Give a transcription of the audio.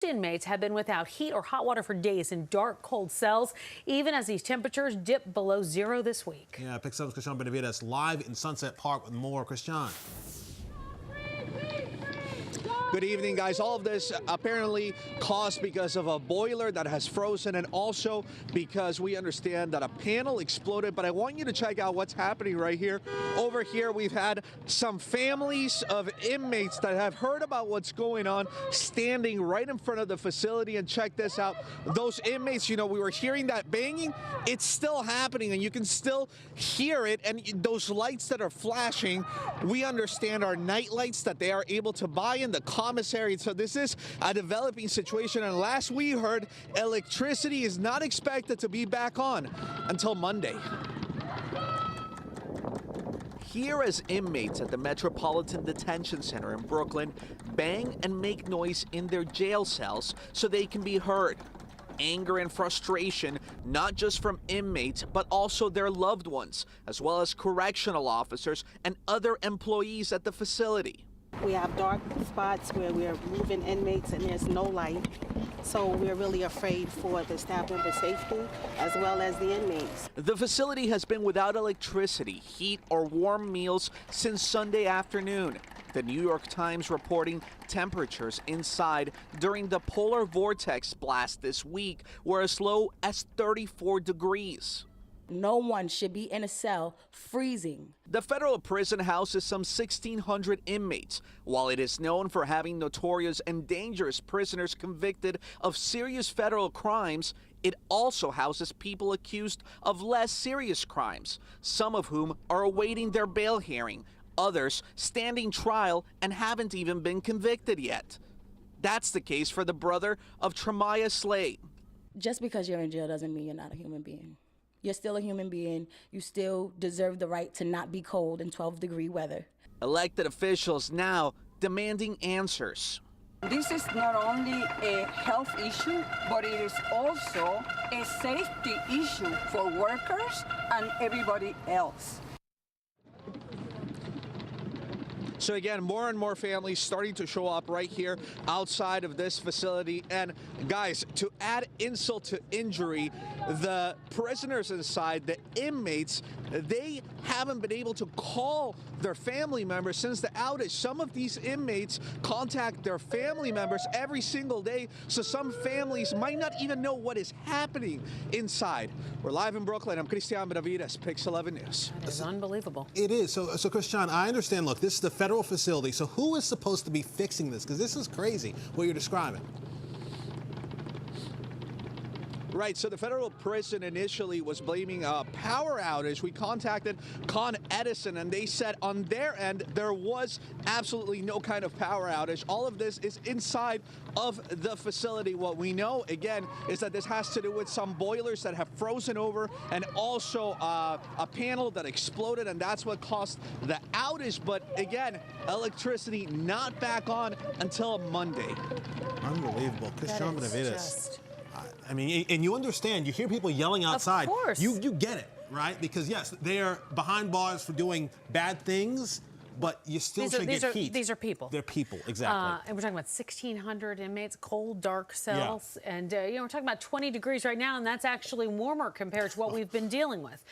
Inmates have been without heat or hot water for days in dark, cold cells, even as these temperatures dip below zero this week. Yeah, Pix 7's Christian Benavides live in Sunset Park with more. Christian. Good evening, guys. All of this apparently caused because of a boiler that has frozen and also because we understand that a panel exploded. But I want you to check out what's happening right here. Over here, we've had some families of inmates that have heard about what's going on standing right in front of the facility. And check this out. Those inmates, you know, we were hearing that banging. It's still happening and you can still hear it. And those lights that are flashing, we understand are night lights that they are able to buy in the commissary. So this is a developing situation, and last we heard, electricity is not expected to be back on until Monday. Here as inmates at the Metropolitan Detention Center in Brooklyn bang and make noise in their jail cells so they can be heard. Anger and frustration, not just from inmates, but also their loved ones, as well as correctional officers and other employees at the facility. We have dark spots where we're moving inmates and there's no light. So we're really afraid for the staff member safety as well as the inmates. The facility has been without electricity, heat, or warm meals since Sunday afternoon. The New York Times reporting temperatures inside during the polar vortex blast this week were as low as 34 degrees. No one should be in a cell freezing. The federal prison houses some 1,600 inmates. While it is known for having notorious and dangerous prisoners convicted of serious federal crimes, it also houses people accused of less serious crimes, some of whom are awaiting their bail hearing, others standing trial and haven't even been convicted yet. That's the case for the brother of Tremaya Slade. Just because you're in jail doesn't mean you're not a human being. You're still a human being. You still deserve the right to not be cold in 12-degree weather. Elected officials now demanding answers. This is not only a health issue, but it is also a safety issue for workers and everybody else. So again, more and more families starting to show up right here outside of this facility. And guys, to add insult to injury, the prisoners inside, the inmates, they haven't been able to call their family members since the outage. Some of these inmates contact their family members every single day, so some families might not even know what is happening inside. We're live in Brooklyn. I'm Christian Benavides, Pix 11 News. That is unbelievable. It is. So Christian, I understand, look, this is the federal facility, so who is supposed to be fixing this? Because this is crazy what you're describing. Right, so the federal prison initially was blaming a power outage. We contacted Con Edison and they said on their end there was absolutely no kind of power outage. All of this is inside of the facility. What we know, again, is that this has to do with some boilers that have frozen over and also a panel that exploded, and that's what caused the outage. But again, electricity not back on until Monday. Unbelievable. Christian Benavides. Just... I mean, and you understand, you hear people yelling outside. Of course. You get it, right? Because yes, they're behind bars for doing bad things, but you still should get heat. These are people. They're people, exactly. And we're talking about 1,600 inmates, cold, dark cells. Yeah. And, you know, we're talking about 20 degrees right now, and that's actually warmer compared to what we've been dealing with.